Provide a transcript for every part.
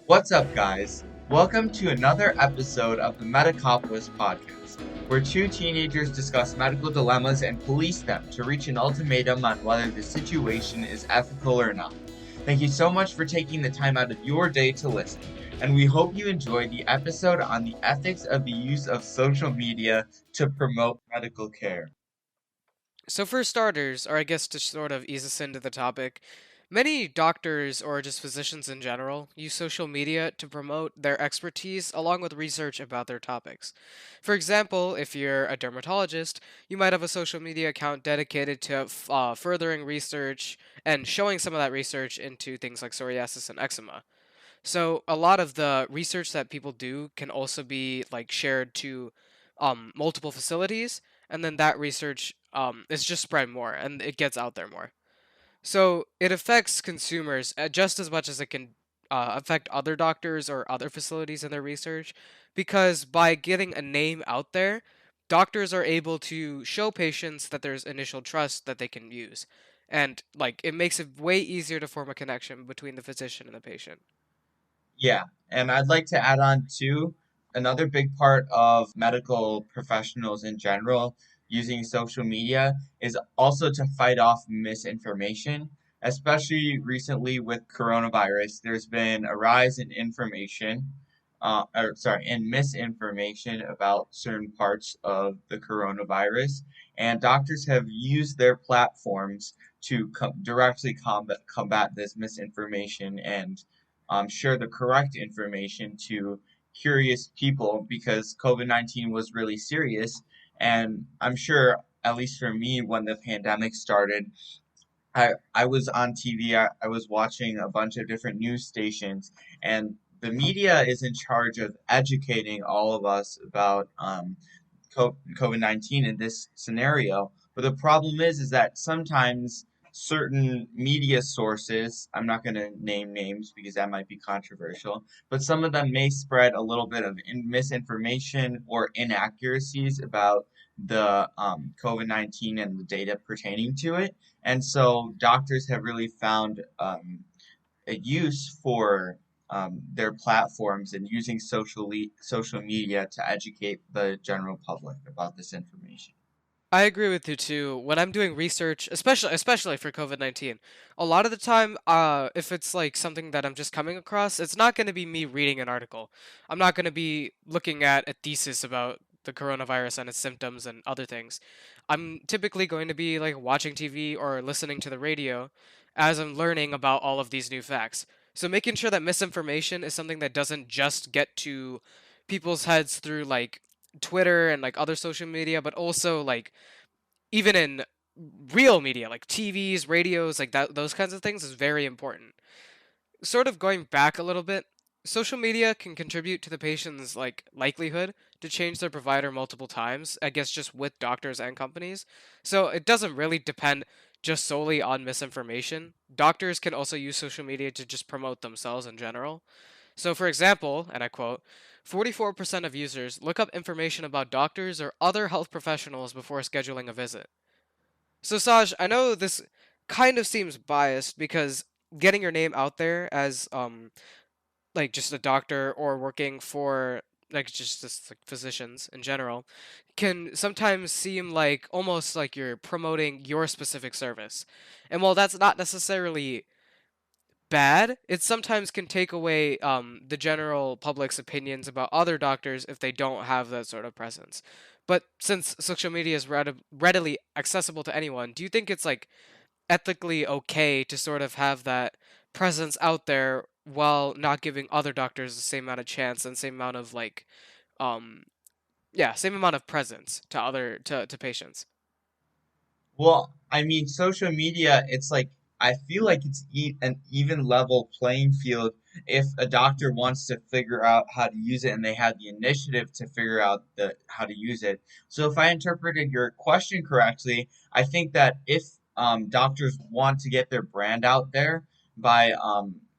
What's up, guys? Welcome to another episode of the Medicopolis podcast, where two teenagers discuss medical dilemmas and police them to reach an ultimatum on whether the situation is ethical or not. Thank you so much for taking the time out of your day to listen, and we hope you enjoyed the episode on the ethics of the use of social media to promote medical care. So, for starters, or I guess to sort of ease us into the topic, many doctors or just physicians in general use social media to promote their expertise along with research about their topics. For example, if you're a dermatologist, you might have a social media account dedicated to furthering research and showing some of that research into things like psoriasis and eczema. So a lot of the research that people do can also be like shared to multiple facilities, and then that research is just spread more and it gets out there more. So it affects consumers just as much as it can affect other doctors or other facilities in their research, because by getting a name out there, doctors are able to show patients that there's initial trust that they can use. And like it makes it way easier to form a connection between the physician and the patient. Yeah, and I'd like to add on too, another big part of medical professionals in general using social media is also to fight off misinformation, especially recently with coronavirus. There's been a rise in in misinformation about certain parts of the coronavirus, and doctors have used their platforms to directly combat this misinformation and share the correct information to curious people because COVID-19 was really serious. And I'm sure, at least for me, when the pandemic started, I was on TV, I was watching a bunch of different news stations, and the media is in charge of educating all of us about COVID-19 in this scenario. But the problem is that sometimes certain media sources, I'm not going to name names because that might be controversial, but some of them may spread a little bit of misinformation or inaccuracies about the COVID-19 and the data pertaining to it. And so doctors have really found a use for their platforms and using social media to educate the general public about this information. I agree with you too. When I'm doing research, especially for COVID-19, a lot of the time, if it's like something that I'm just coming across, it's not going to be me reading an article. I'm not going to be looking at a thesis about the coronavirus and its symptoms and other things. I'm typically going to be like watching TV or listening to the radio as I'm learning about all of these new facts. So making sure that misinformation is something that doesn't just get to people's heads through like Twitter and like other social media, but also like even in real media like TVs, radios, like that, those kinds of things is very important. Sort of going back a little bit, social media can contribute to the patient's like likelihood to change their provider multiple times, I guess just with doctors and companies. So it doesn't really depend just solely on misinformation. Doctors can also use social media to just promote themselves in general. So, for example, and I quote, 44% of users look up information about doctors or other health professionals before scheduling a visit. So, Saj, I know this kind of seems biased because getting your name out there as like just a doctor or working for like just like physicians in general can sometimes seem like almost like you're promoting your specific service. And while that's not necessarily bad, it sometimes can take away the general public's opinions about other doctors if they don't have that sort of presence. But since social media is readily accessible to anyone, do you think it's like ethically okay to sort of have that presence out there while not giving other doctors the same amount of chance and same amount of like, um, yeah, same amount of presence to to patients? Well, I mean, social media, it's like, I feel like it's an even level playing field if a doctor wants to figure out how to use it and they have the initiative to figure out how to use it. So if I interpreted your question correctly, I think that if doctors want to get their brand out there by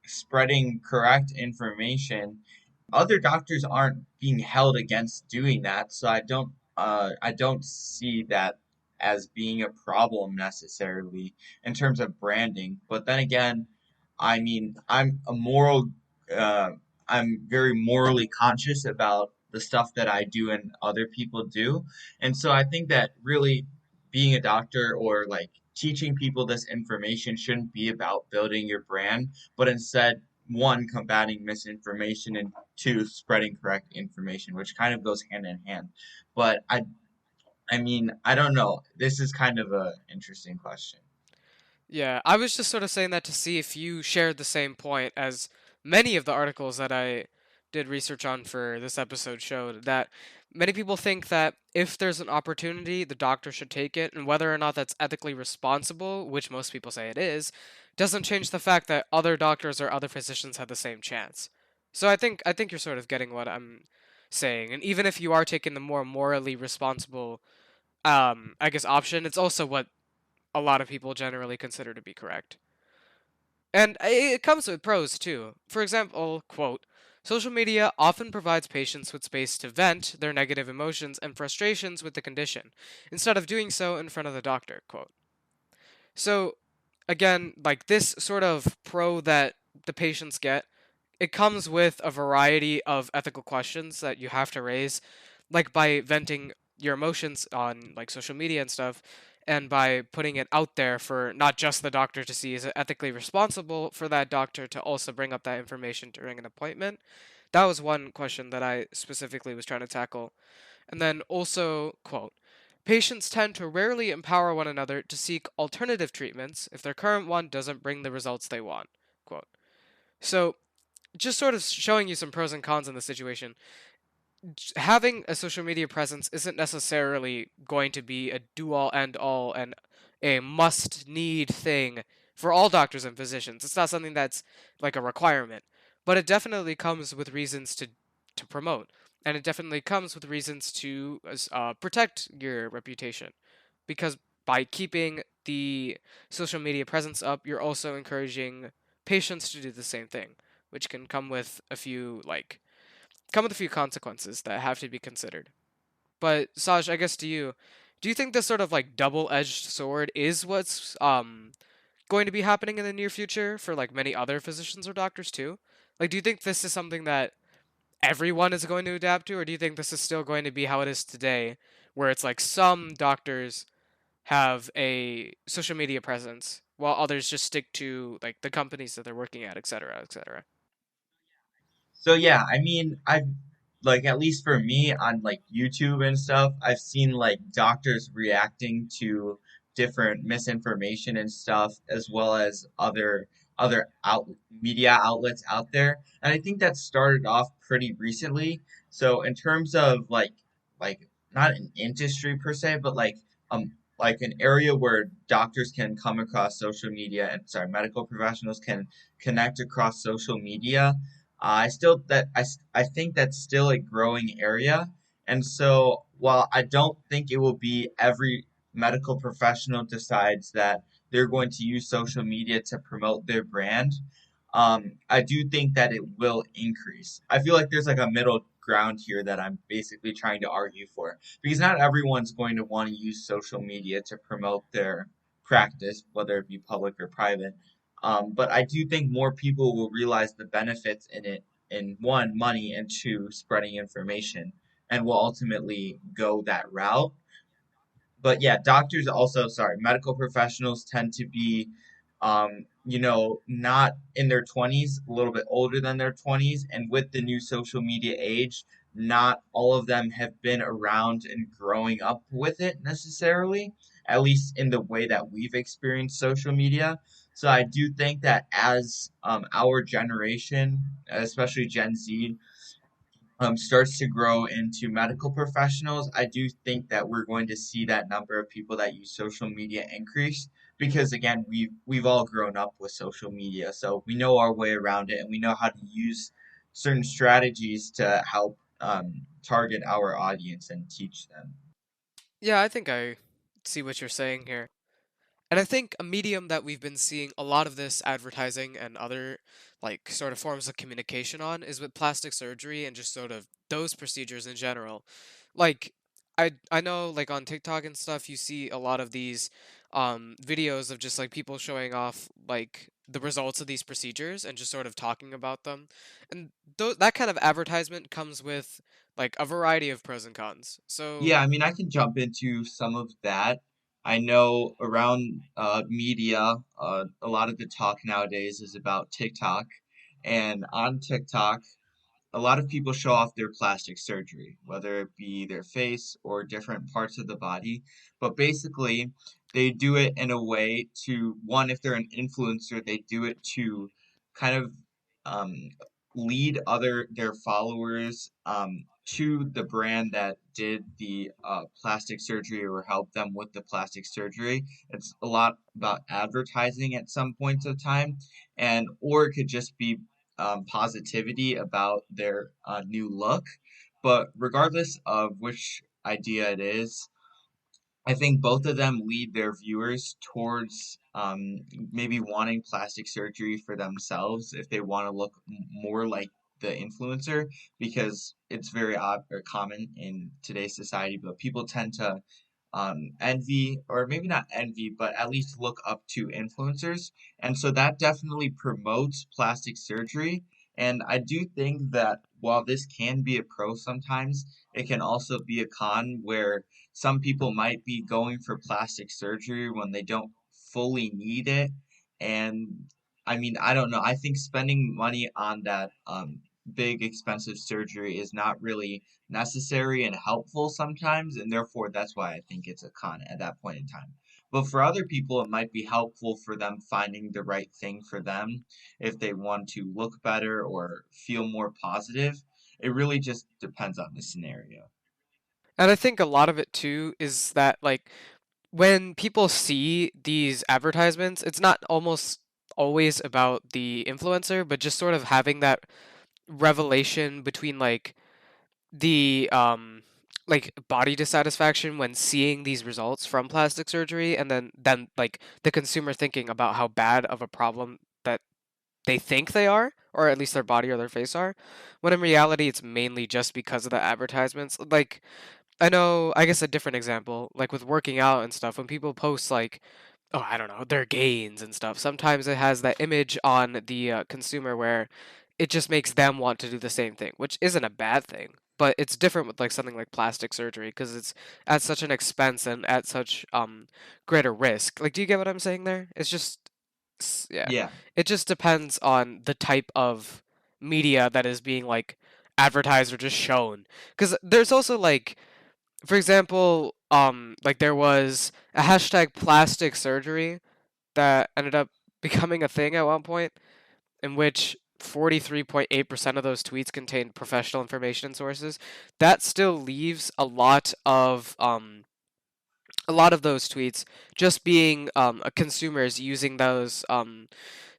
spreading correct information, other doctors aren't being held against doing that. So I don't see that as being a problem necessarily in terms of branding. But then again, I mean, I'm a moral uh, I'm very morally conscious about the stuff that I do and other people do. And so I think that really being a doctor or like teaching people this information shouldn't be about building your brand, but instead, one, combating misinformation and two, spreading correct information, which kind of goes hand in hand. But I mean, I don't know. This is kind of a interesting question. Yeah, I was just sort of saying that to see if you shared the same point as many of the articles that I did research on for this episode showed that many people think that if there's an opportunity, the doctor should take it, and whether or not that's ethically responsible, which most people say it is, doesn't change the fact that other doctors or other physicians have the same chance. So I think you're sort of getting what I'm saying, and even if you are taking the more morally responsible I guess option, it's also what a lot of people generally consider to be correct. And it comes with pros too. For example, quote, social media often provides patients with space to vent their negative emotions and frustrations with the condition, instead of doing so in front of the doctor, quote. So, again, like this sort of pro that the patients get, it comes with a variety of ethical questions that you have to raise, like by venting your emotions on like social media and stuff, and by putting it out there for not just the doctor to see, is it ethically responsible for that doctor to also bring up that information during an appointment? That was one question that I specifically was trying to tackle. And then also, quote, patients tend to rarely empower one another to seek alternative treatments if their current one doesn't bring the results they want, quote. So, just sort of showing you some pros and cons in the situation. Having a social media presence isn't necessarily going to be a do all end all and a must need thing for all doctors and physicians. It's not something that's like a requirement, but it definitely comes with reasons to promote, and it definitely comes with reasons to protect your reputation, because by keeping the social media presence up, you're also encouraging patients to do the same thing, which can come with a few consequences that have to be considered. But Saj, I guess do you think this sort of like double-edged sword is what's going to be happening in the near future for like many other physicians or doctors too? Like, do you think this is something that everyone is going to adapt to, or do you think this is still going to be how it is today, where it's like some doctors have a social media presence while others just stick to like the companies that they're working at, etc., etc.? So yeah, I mean, I've like at least for me on like YouTube and stuff, I've seen like doctors reacting to different misinformation and stuff as well as other media outlets out there. And I think that started off pretty recently. So in terms of like not an industry per se, but like an area where doctors can come across social media and sorry, medical professionals can connect across social media. I think that's still a growing area, and so while I don't think it will be every medical professional decides that they're going to use social media to promote their brand, I do think that it will increase. I feel like there's like a middle ground here that I'm basically trying to argue for because not everyone's going to want to use social media to promote their practice, whether it be public or private. But I do think more people will realize the benefits in it, in one, money, and two, spreading information, and will ultimately go that route. But yeah, doctors also, sorry, medical professionals tend to be, not in their 20s, a little bit older than their 20s. And with the new social media age, not all of them have been around and growing up with it necessarily, at least in the way that we've experienced social media. So I do think that as our generation, especially Gen Z, starts to grow into medical professionals, I do think that we're going to see that number of people that use social media increase because again, we've all grown up with social media, so we know our way around it and we know how to use certain strategies to help target our audience and teach them. Yeah, I think I see what you're saying here. And I think a medium that we've been seeing a lot of this advertising and other like sort of forms of communication on is with plastic surgery and just sort of those procedures in general. Like I know like on TikTok and stuff you see a lot of these videos of just like people showing off like the results of these procedures and just sort of talking about them. And that kind of advertisement comes with like a variety of pros and cons. So Yeah, I mean, I can jump into some of that. I know around media, a lot of the talk nowadays is about TikTok. And on TikTok, a lot of people show off their plastic surgery, whether it be their face or different parts of the body. But basically, they do it in a way to, one, if they're an influencer, they do it to kind of um, lead their followers to the brand that did the plastic surgery or help them with the plastic surgery. It's a lot about advertising at some points of time, and or it could just be positivity about their new look. But regardless of which idea it is, I think both of them lead their viewers towards maybe wanting plastic surgery for themselves if they want to look more like the influencer, because it's very odd or common in today's society, but people tend to envy, or maybe not envy, but at least look up to influencers. And so that definitely promotes plastic surgery. And I do think that while this can be a pro sometimes, it can also be a con where some people might be going for plastic surgery when they don't fully need it. And I mean, I don't know. I think spending money on that big expensive surgery is not really necessary and helpful sometimes, and therefore that's why I think it's a con at that point in time. But for other people, it might be helpful for them finding the right thing for them if they want to look better or feel more positive. It really just depends on the scenario. and I think a lot of it too is that like when people see these advertisements, it's not almost always about the influencer, but just sort of having that revelation between the like body dissatisfaction when seeing these results from plastic surgery, and then like the consumer thinking about how bad of a problem that they think they are, or at least their body or their face are, when in reality it's mainly just because of the advertisements. Like I know, I guess a different example, like with working out and stuff, when people post like, oh, I don't know, their gains and stuff, sometimes it has that image on the consumer where it just makes them want to do the same thing, which isn't a bad thing. But it's different with like something like plastic surgery because it's at such an expense and at such greater risk. Like, do you get what I'm saying there? It's just, yeah, Yeah. it just depends on the type of media that is being like advertised or just shown. Because there's also like for example, like there was a hashtag plastic surgery that ended up becoming a thing at one point, in which 43.8% of those tweets contained professional information and sources. That still leaves a lot of those tweets just being consumers using those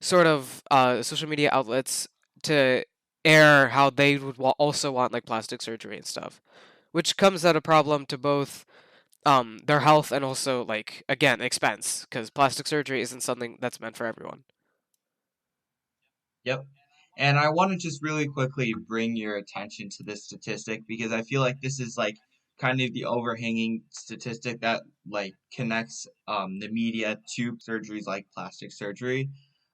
sort of social media outlets to air how they would also want like plastic surgery and stuff, which comes at a problem to both their health and also like again expense because plastic surgery isn't something that's meant for everyone. Yep. And I want to just really quickly bring your attention to this statistic because I feel like this is like kind of the overhanging statistic that like connects the media to surgeries like plastic surgery.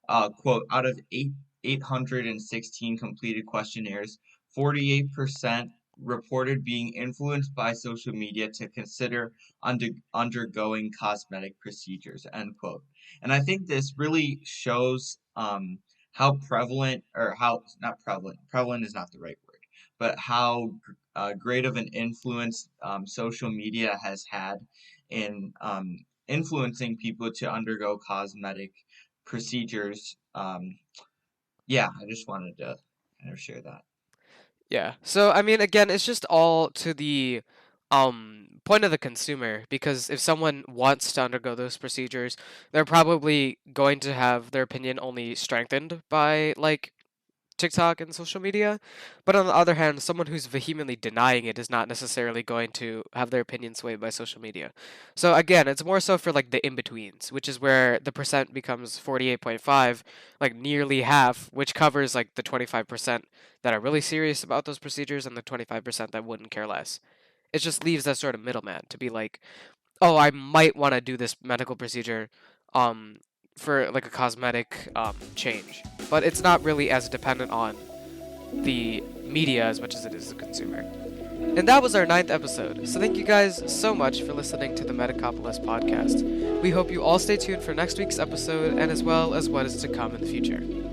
Quote, out of 816 completed questionnaires, 48% reported being influenced by social media to consider undergoing cosmetic procedures, end quote. And I think this really shows how prevalent, or how not prevalent, prevalent is not the right word, but how great of an influence social media has had in influencing people to undergo cosmetic procedures. Yeah, I just wanted to kind of share that. Yeah. So I mean, again, it's just all to the point of the consumer because if someone wants to undergo those procedures, they're probably going to have their opinion only strengthened by like TikTok and social media. But on the other hand, someone who's vehemently denying it is not necessarily going to have their opinion swayed by social media. So again, it's more so for like the in-betweens, which is where the percent becomes 48.5, like nearly half, which covers like the 25% that are really serious about those procedures and the 25% that wouldn't care less. It just leaves that sort of middleman to be like, oh, I might want to do this medical procedure. Um, for like a cosmetic change, but it's not really as dependent on the media as much as it is the consumer. And that was our ninth episode. So thank you guys so much for listening to the Medicopolis podcast. We hope you all stay tuned for next week's episode and as well as what is to come in the future.